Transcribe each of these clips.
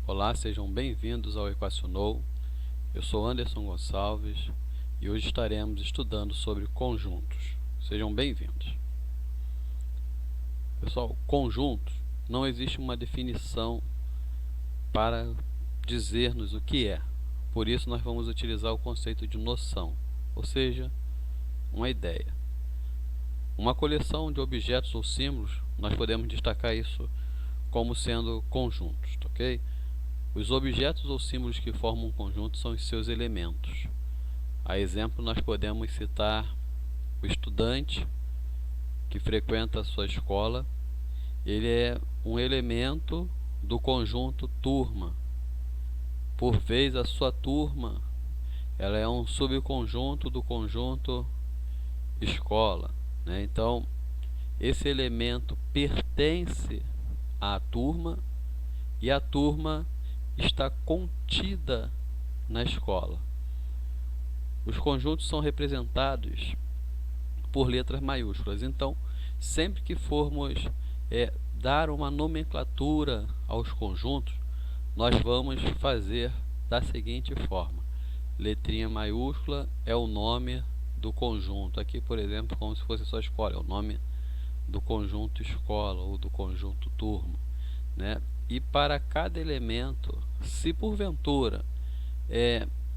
Olá, sejam bem-vindos ao Equacionou. Eu sou Anderson Gonçalves e hoje estaremos estudando sobre conjuntos. Sejam bem-vindos. Pessoal, conjuntos, não existe uma definição para dizer-nos o que é. Por isso nós vamos utilizar o conceito de noção, ou seja, uma ideia. Uma coleção de objetos ou símbolos, nós podemos destacar isso como sendo conjuntos, ok? Os objetos ou símbolos que formam um conjunto são os seus elementos. A exemplo, nós podemos citar o estudante que frequenta a sua escola. Ele é um elemento do conjunto turma. Por vez, a sua turma ela é um subconjunto do conjunto escola, né? Então, esse elemento pertence à turma e a turma está contida na escola. Os conjuntos são representados por letras maiúsculas. Então, sempre que formos dar uma nomenclatura aos conjuntos, nós vamos fazer da seguinte forma: letrinha maiúscula é o nome do conjunto. Aqui, por exemplo, como se fosse só escola, é o nome do conjunto escola ou do conjunto turma, né? E para cada elemento, se porventura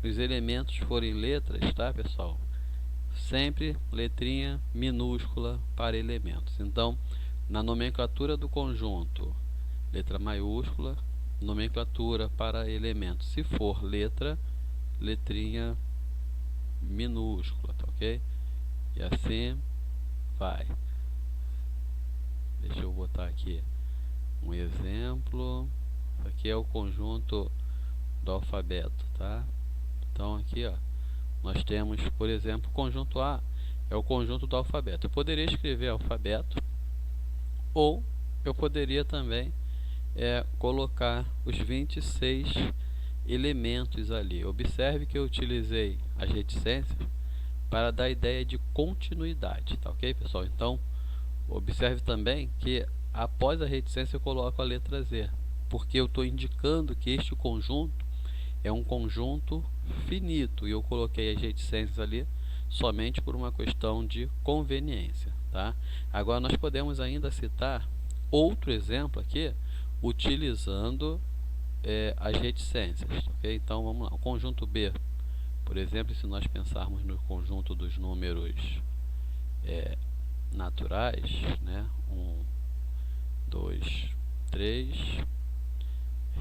os elementos forem letras, tá, pessoal? Sempre letrinha minúscula para elementos. Então, na nomenclatura do conjunto, letra maiúscula, nomenclatura para elementos. Se for letra, letrinha minúscula, tá ok? E assim vai. Deixa eu botar aqui um exemplo. Aqui é o conjunto do alfabeto, tá? Então aqui, ó, nós temos, por exemplo, o conjunto A é o conjunto do alfabeto. Eu poderia escrever alfabeto, ou eu poderia também colocar os 26 elementos ali. Observe que eu utilizei as reticências para dar a ideia de continuidade, tá ok, pessoal? Então, observe também que após a reticência eu coloco a letra Z, porque eu estou indicando que este conjunto é um conjunto finito, e eu coloquei as reticências ali somente por uma questão de conveniência, tá? Agora nós podemos ainda citar outro exemplo aqui utilizando as reticências, ok? Então vamos lá, o conjunto B, por exemplo, se nós pensarmos no conjunto dos números naturais, né? 1, 2, 3,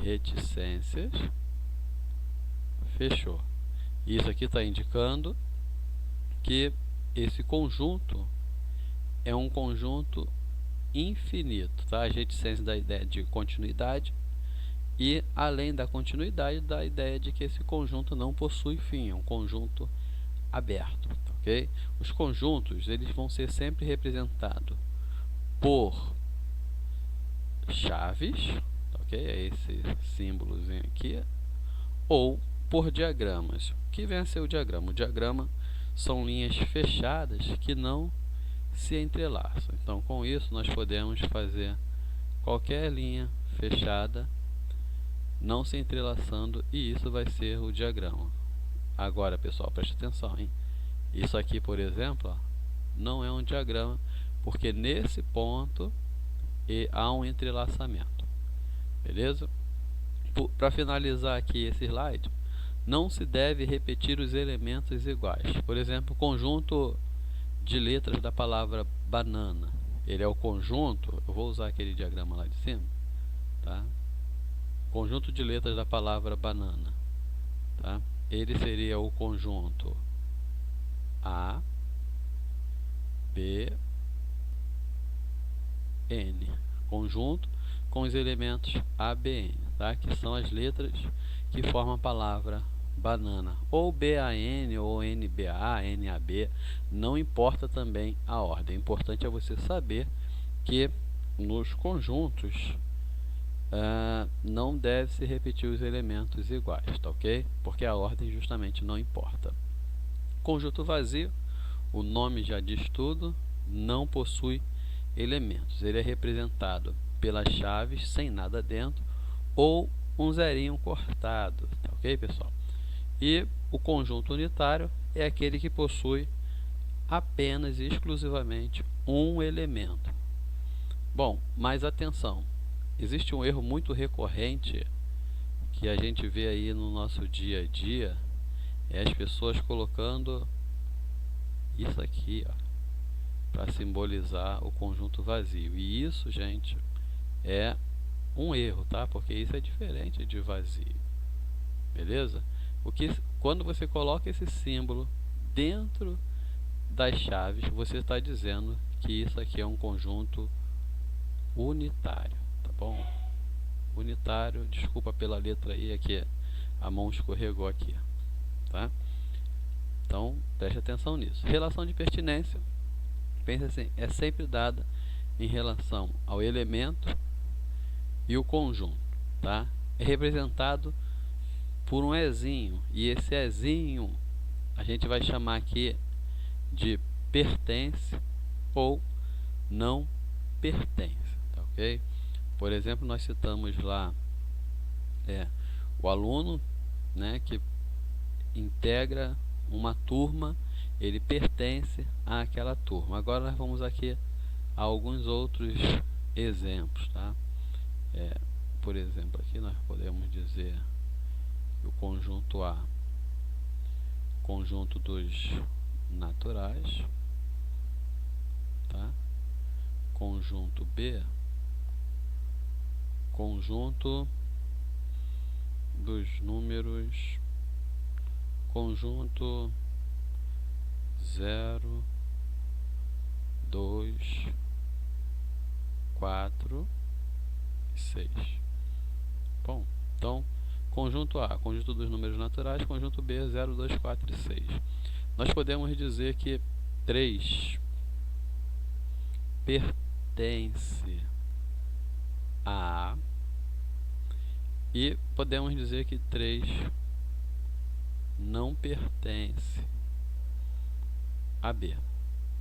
reticências, fechou. Isso aqui está indicando que esse conjunto é um conjunto infinito, tá? As reticências da ideia de continuidade, e além da continuidade, da ideia de que esse conjunto não possui fim, é um conjunto aberto, tá, ok? Os conjuntos eles vão ser sempre representados por chaves, tá, ok? É esse símbolozinho aqui, ou por diagramas. O que vem a ser o diagrama? O diagrama são linhas fechadas que não se entrelaçam. Então, com isso, nós podemos fazer qualquer linha fechada não se entrelaçando, e isso vai ser o diagrama. Agora, pessoal, preste atenção, hein? Isso aqui, por exemplo, ó, não é um diagrama, porque nesse ponto há um entrelaçamento. Beleza? Para finalizar aqui esse slide, não se deve repetir os elementos iguais. Por exemplo, o conjunto de letras da palavra banana. Ele é o conjunto, eu vou usar aquele diagrama lá de cima, tá? Conjunto de letras da palavra banana, tá? Ele seria o conjunto A, B, N. Conjunto com os elementos A, B, N, tá? Que são as letras que formam a palavra banana, ou BAN, ou NBA, NAB, não importa também a ordem. O importante é você saber que nos conjuntos não deve se repetir os elementos iguais, tá ok? Porque a ordem justamente não importa. Conjunto vazio, o nome já diz tudo, não possui elementos. Ele é representado pelas chaves sem nada dentro, ou um zerinho cortado, tá ok, pessoal? E o conjunto unitário é aquele que possui apenas e exclusivamente um elemento. Bom, mas atenção, existe um erro muito recorrente que a gente vê aí no nosso dia a dia, é as pessoas colocando isso aqui, ó, para simbolizar o conjunto vazio. E isso, gente, é um erro, tá? Porque isso é diferente de vazio, beleza? Quando você coloca esse símbolo dentro das chaves, você está dizendo que isso aqui é um conjunto unitário, tá bom? Unitário, desculpa pela letra I aqui, a mão escorregou aqui, tá? Então, preste atenção nisso. Relação de pertinência, pensa assim, é sempre dada em relação ao elemento e o conjunto, tá? É representado por um ezinho, e esse ezinho a gente vai chamar aqui de pertence ou não pertence, tá ok? Por exemplo, nós citamos lá o aluno, né, que integra uma turma, ele pertence àquela turma. Agora nós vamos aqui a alguns outros exemplos, tá? Por exemplo, aqui nós podemos dizer que o conjunto A, conjunto dos naturais, tá? Conjunto B, conjunto dos números, conjunto 0, 2, 4 e 6. Bom, então, conjunto A, conjunto dos números naturais, conjunto B, 0, 2, 4 e 6. Nós podemos dizer que 3 pertence a A e podemos dizer que 3 não pertence a B,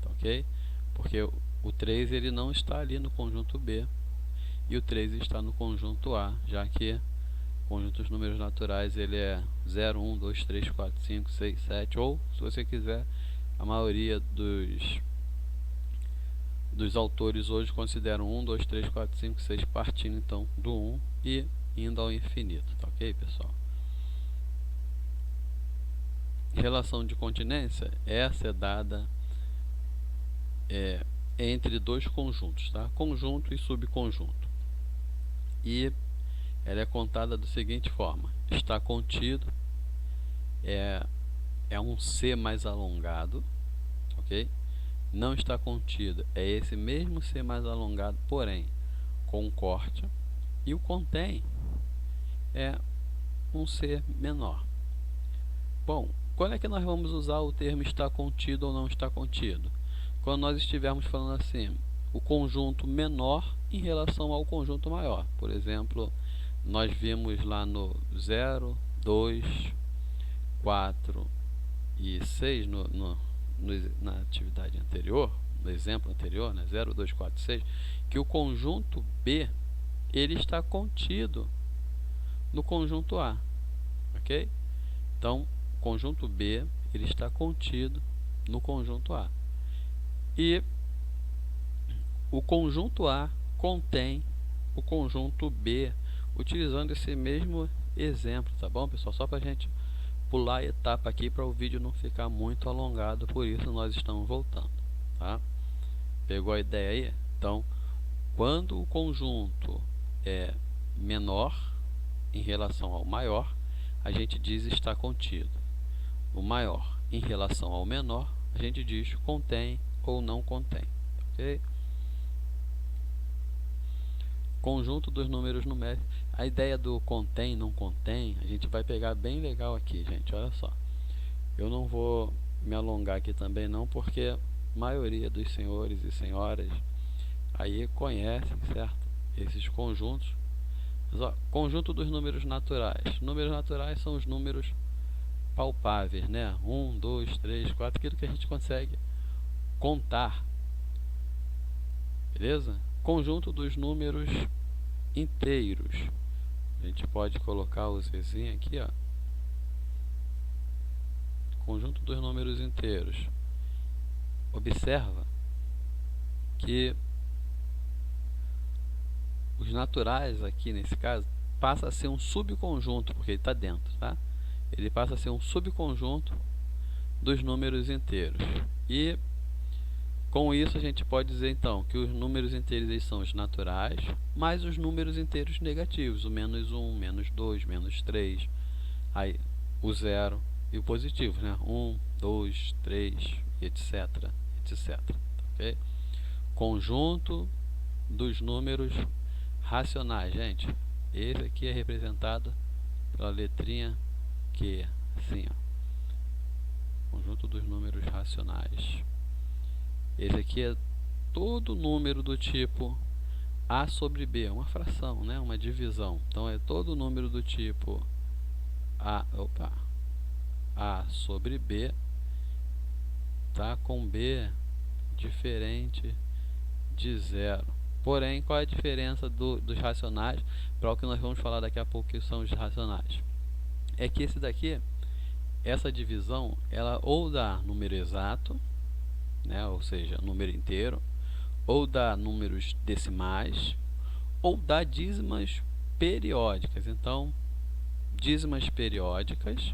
tá ok? Porque o 3 ele não está ali no conjunto B e o 3 está no conjunto A, já que o conjunto dos números naturais ele é 0, 1, 2, 3, 4, 5, 6, 7, ou, se você quiser, a maioria dos autores hoje consideram 1, 2, 3, 4, 5, 6, partindo então do 1 e indo ao infinito, tá ok, pessoal? Relação de continência, essa é dada entre dois conjuntos, tá? Conjunto e subconjunto. E ela é contada da seguinte forma: está contido, é um C mais alongado, ok? Não está contido, é esse mesmo C mais alongado, porém com corte, e o contém é um C menor. Bom, quando é que nós vamos usar o termo está contido ou não está contido? Quando nós estivermos falando assim, o conjunto menor em relação ao conjunto maior. Por exemplo, nós vimos lá no 0, 2, 4 e 6 na atividade anterior, no exemplo anterior, né, 0, 2, 4 e 6, que o conjunto B ele está contido no conjunto A, ok? Então, o conjunto B ele está contido no conjunto A. E o conjunto A contém o conjunto B, utilizando esse mesmo exemplo, tá bom, pessoal? Só para a gente pular a etapa aqui para o vídeo não ficar muito alongado, por isso nós estamos voltando, tá? Pegou a ideia aí? Então, quando o conjunto é menor em relação ao maior, a gente diz está contido. O maior em relação ao menor, a gente diz contém ou não contém, ok? Conjunto dos números numéricos. A ideia do contém, não contém, a gente vai pegar bem legal aqui, gente. Olha só. Eu não vou me alongar aqui também não, porque a maioria dos senhores e senhoras aí conhecem, certo? Esses conjuntos. Mas, ó, conjunto dos números naturais. Números naturais são os números palpáveis, né? 1, 2, 3, 4, aquilo que a gente consegue contar. Beleza? Conjunto dos números inteiros. a gente pode colocar o Zzinho aqui, ó. Conjunto dos números inteiros. Observa que os naturais aqui nesse caso passa a ser um subconjunto, porque ele está dentro, tá? Ele passa a ser um subconjunto dos números inteiros. E com isso a gente pode dizer então que os números inteiros eles são os naturais, mais os números inteiros negativos, o menos 1, menos 2, menos 3, aí o zero e o positivo, né? 1, 2, 3, etc, etc. Ok? Conjunto dos números racionais, gente. Esse aqui é representado pela letrinha Q, assim, ó. Conjunto dos números racionais. Esse aqui é todo número do tipo A sobre B, uma fração, né? Uma divisão. Então é todo número do tipo A sobre B, tá? Com B diferente de zero. Porém, qual é a diferença dos racionais para o que nós vamos falar daqui a pouco, que são os racionais? É que esse daqui, essa divisão, ela ou dá número exato, né, ou seja, número inteiro, ou dá números decimais, ou dá dízimas periódicas. Então, dízimas periódicas,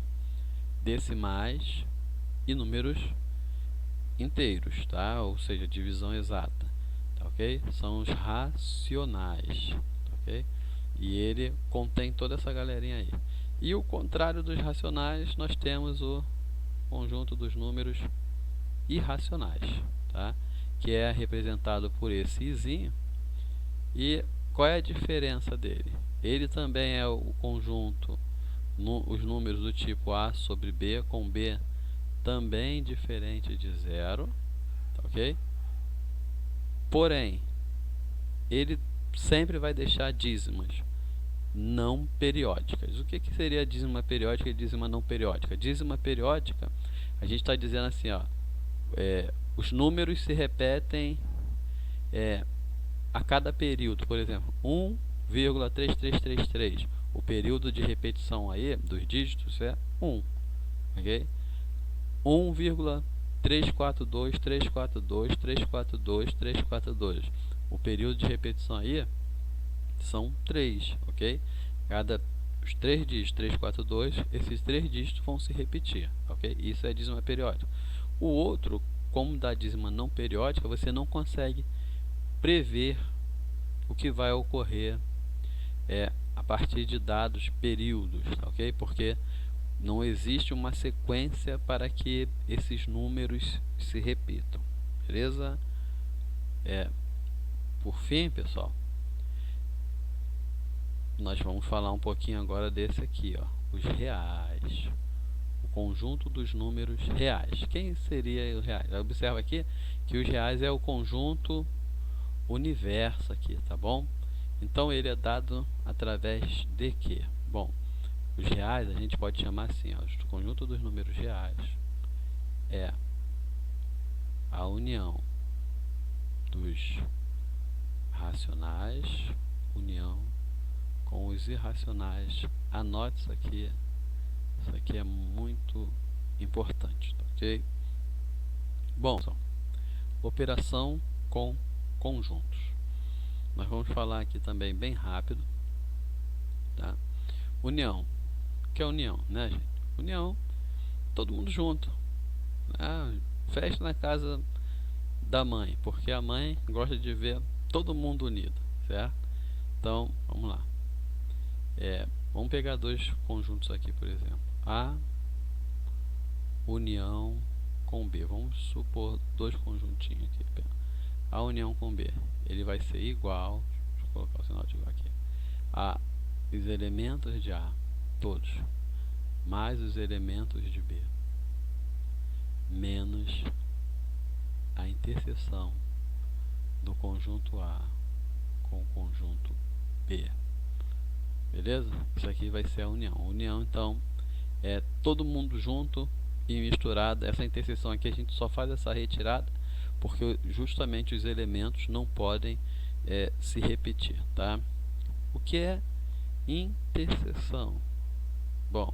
decimais e números inteiros, tá? Ou seja, divisão exata, tá, ok? São os racionais, tá, ok? E ele contém toda essa galerinha aí. E o contrário dos racionais, nós temos o conjunto dos números irracionais, tá? Que é representado por esse izinho. E qual é a diferença dele? Ele também é o conjunto, os números do tipo A sobre B, com B também diferente de zero, tá, ok? Porém, ele sempre vai deixar dízimas não periódicas. O que seria dízima periódica e dízima não periódica? Dízima periódica, a gente está dizendo assim, ó, os números se repetem a cada período. Por exemplo, 1,3333. O período de repetição aí dos dígitos é 1, ok? 1,342, 342, 342, 342. O período de repetição aí são 3, ok? Os 3 dígitos, 342, esses 3 dígitos vão se repetir, ok? Isso é dízima periódica. O outro, como da dízima não periódica, você não consegue prever o que vai ocorrer a partir de dados períodos, ok? Porque não existe uma sequência para que esses números se repitam, beleza? Por fim, pessoal, nós vamos falar um pouquinho agora desse aqui, ó, os reais. O conjunto dos números reais. Quem seria os reais? Observa aqui que os reais é o conjunto universo aqui, tá bom? Então ele é dado através de quê? Bom, os reais a gente pode chamar assim, ó, o conjunto dos números reais é a união dos racionais, união com os irracionais. Anote isso aqui é muito importante, tá, ok? Bom, operação com conjuntos. Nós vamos falar aqui também bem rápido, tá? União. O que é união, né, gente? União, todo mundo junto, né? Festa na casa da mãe, porque a mãe gosta de ver todo mundo unido, certo? Então, vamos lá. Vamos pegar dois conjuntos aqui, por exemplo. A união com B. Vamos supor dois conjuntinhos aqui. A união com B, ele vai ser igual, deixa eu colocar o sinal de igual aqui, a os elementos de A, todos, mais os elementos de B, menos a interseção do conjunto A com o conjunto B. Beleza? Isso aqui vai ser a união. A união, então, é todo mundo junto e misturado. Essa interseção aqui a gente só faz essa retirada porque justamente os elementos não podem se repetir, tá? O que é interseção. Bom,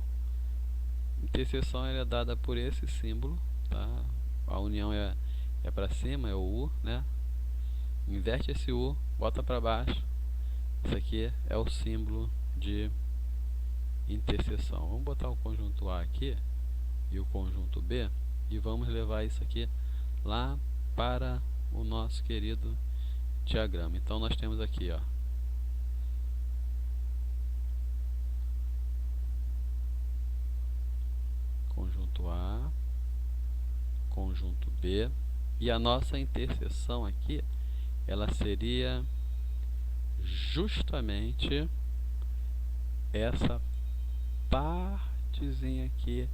interseção é dada por esse símbolo, tá? A união é para cima, é o U, né? Inverte esse U, bota para baixo. Isso aqui é o símbolo de interseção. Vamos botar o conjunto A aqui e o conjunto B e vamos levar isso aqui lá para o nosso querido diagrama. Então nós temos aqui, ó, conjunto A, conjunto B, e a nossa interseção aqui, ela seria justamente essa partezinha aqui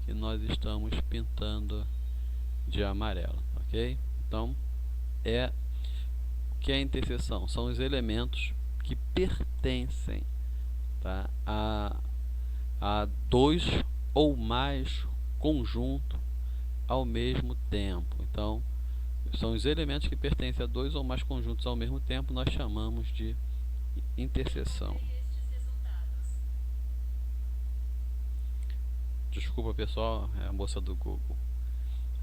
que nós estamos pintando de amarelo, ok? Então, o que é a interseção? São os elementos que pertencem, tá, a dois ou mais conjuntos ao mesmo tempo. Então, são os elementos que pertencem a dois ou mais conjuntos ao mesmo tempo, nós chamamos de interseção. Desculpa, pessoal, é a moça do Google.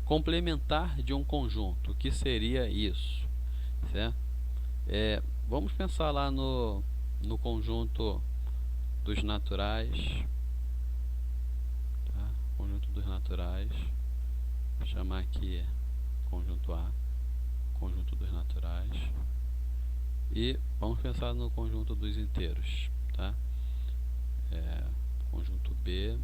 Complementar de um conjunto, o que seria isso? Certo? Vamos pensar lá no conjunto dos naturais, tá? Conjunto dos naturais, vou chamar aqui conjunto A, conjunto dos naturais, e vamos pensar no conjunto dos inteiros, tá? Conjunto B,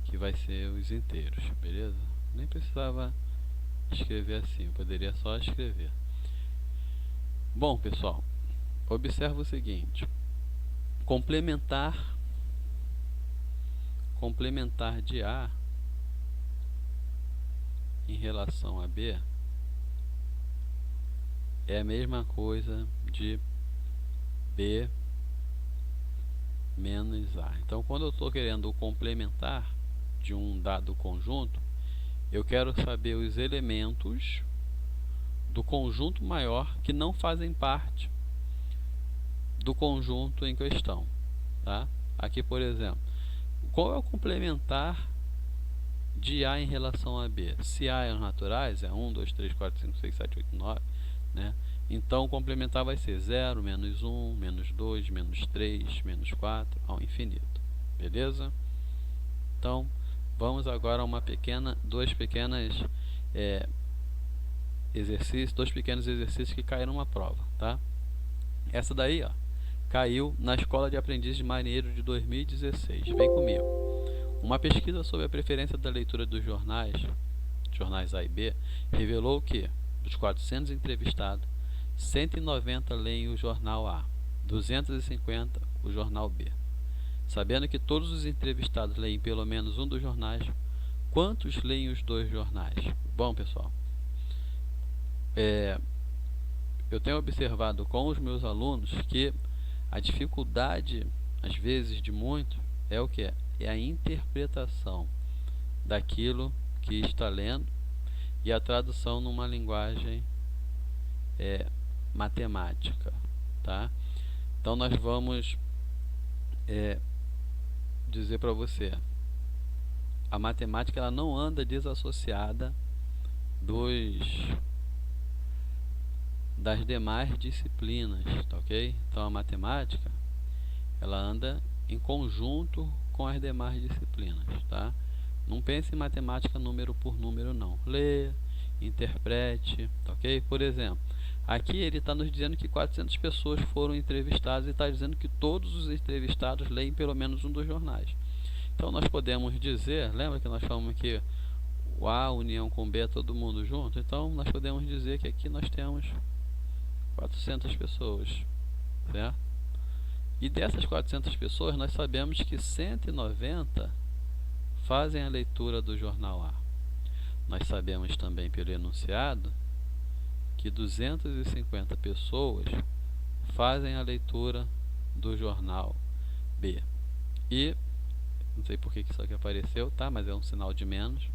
que vai ser os inteiros, beleza? Nem precisava escrever assim, eu poderia só escrever. Bom, pessoal, observa o seguinte: complementar de A em relação a B é a mesma coisa de B menos A. Então, quando eu estou querendo o complementar de um dado conjunto, eu quero saber os elementos do conjunto maior que não fazem parte do conjunto em questão, tá? Aqui, por exemplo, qual é o complementar de A em relação a B? Se A é os naturais, é 1, 2, 3, 4, 5, 6, 7, 8, 9, né? Então o complementar vai ser 0, menos 1, menos 2, menos 3, menos 4, ao infinito. Beleza? Então, vamos agora a dois pequenos exercícios que caíram numa prova, tá? Essa daí, ó, caiu na Escola de Aprendiz de Marinheiro de 2016. Vem comigo. Uma pesquisa sobre a preferência da leitura dos jornais A e B, revelou que, dos 400 entrevistados, 190 leem o jornal A, 250 o jornal B. Sabendo que todos os entrevistados leem pelo menos um dos jornais, quantos leem os dois jornais? Bom, pessoal, eu tenho observado com os meus alunos que a dificuldade, às vezes de muito, é o que? É a interpretação daquilo que está lendo e a tradução numa linguagem matemática, tá? Então nós vamos dizer para você, a matemática ela não anda desassociada das demais disciplinas, tá ok? Então a matemática ela anda em conjunto com as demais disciplinas, tá? Não pense em matemática número por número, não. Lê, interprete, tá ok? Por exemplo, aqui ele está nos dizendo que 400 pessoas foram entrevistadas e está dizendo que todos os entrevistados leem pelo menos um dos jornais. Então nós podemos dizer, lembra que nós falamos que o A união com B é todo mundo junto? Então nós podemos dizer que aqui nós temos 400 pessoas, certo? E dessas 400 pessoas nós sabemos que 190 fazem a leitura do jornal A. Nós sabemos também pelo enunciado que 250 pessoas fazem a leitura do jornal B. E, não sei por que isso aqui apareceu, tá? Mas é um sinal de menos,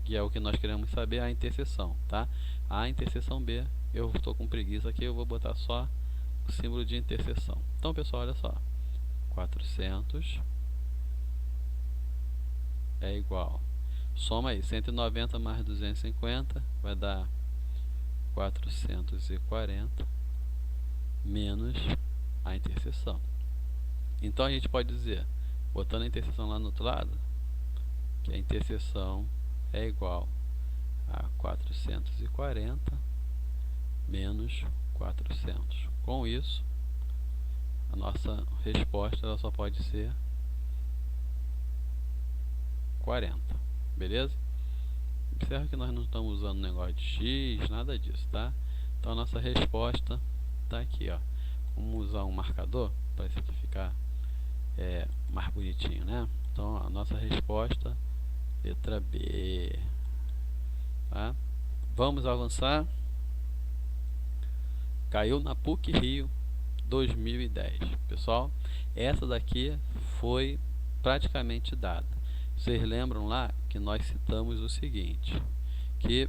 que é o que nós queremos saber, a interseção, tá? A interseção B, eu estou com preguiça aqui, eu vou botar só o símbolo de interseção. Então, pessoal, olha só. 400 é igual. Soma aí, 190 mais 250 vai dar 440 menos a interseção. Então a gente pode dizer, botando a interseção lá no outro lado, que a interseção é igual a 440 menos 400. Com isso, a nossa resposta ela só pode ser 40. Beleza? Observa que nós não estamos usando negócio de x, nada disso, tá? Então a nossa resposta está aqui, ó. Vamos usar um marcador para isso aqui ficar mais bonitinho, né? Então a nossa resposta, letra B, tá? Vamos avançar. Caiu na PUC Rio 2010. Pessoal, essa daqui foi praticamente dada. Vocês lembram lá que nós citamos o seguinte, que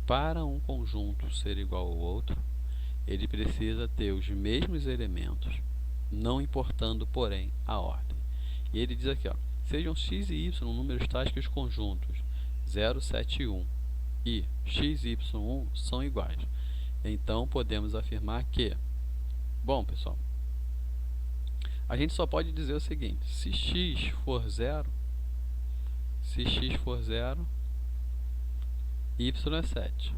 para um conjunto ser igual ao outro, ele precisa ter os mesmos elementos, não importando, porém, a ordem. E ele diz aqui, ó, sejam x e y números tais que os conjuntos 0, 7 e 1 e x e y1 são iguais. Então, podemos afirmar que, bom, pessoal, a gente só pode dizer o seguinte, se x for 0, y é 7,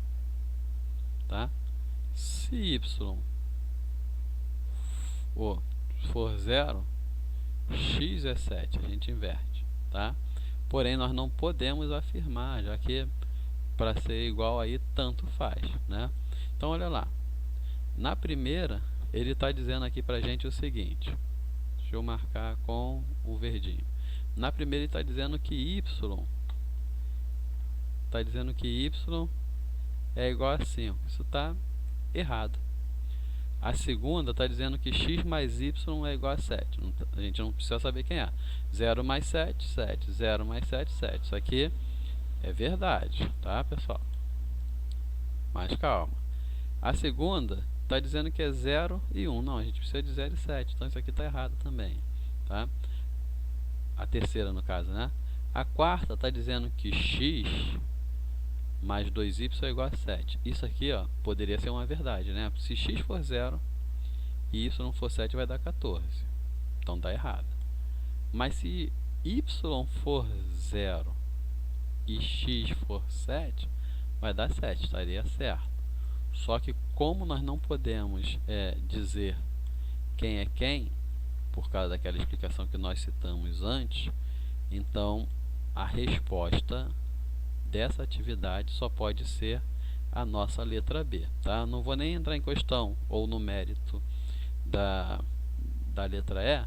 tá? Se y for 0, x é 7, a gente inverte, tá? Porém, nós não podemos afirmar, já que para ser igual aí, tanto faz, né? Então, olha lá, na primeira, ele está dizendo aqui para a gente o seguinte, deixa eu marcar com o verdinho. Na primeira, ele está dizendo que y é igual a 5. Isso está errado. A segunda está dizendo que x mais y é igual a 7. A gente não precisa saber quem é. 0 mais 7, 7. 0 mais 7, 7. Isso aqui é verdade, tá, pessoal? Mas calma. A segunda está dizendo que é 0 e 1. Não, a gente precisa de 0 e 7. Então isso aqui está errado também, tá? A terceira, no caso, né? A quarta está dizendo que x mais 2y é igual a 7. Isso aqui, ó, poderia ser uma verdade, né? Se x for 0 e y não for 7, vai dar 14. Então está errado. Mas se y for 0 e x for 7, vai dar 7, estaria certo. Só que como nós não podemos dizer quem é quem, por causa daquela explicação que nós citamos antes, então a resposta dessa atividade só pode ser a nossa letra B, tá? Não vou nem entrar em questão ou no mérito da letra E,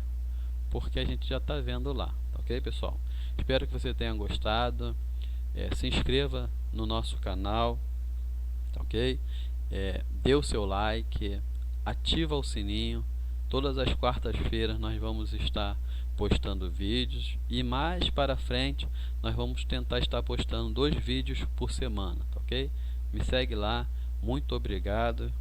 porque a gente já está vendo lá, tá ok, pessoal? Espero que você tenha gostado. Se inscreva no nosso canal, tá ok? Dê o seu like, ativa o sininho. Todas as quartas-feiras nós vamos estar postando vídeos e mais para frente nós vamos tentar estar postando 2 vídeos por semana, tá ok? Me segue lá, muito obrigado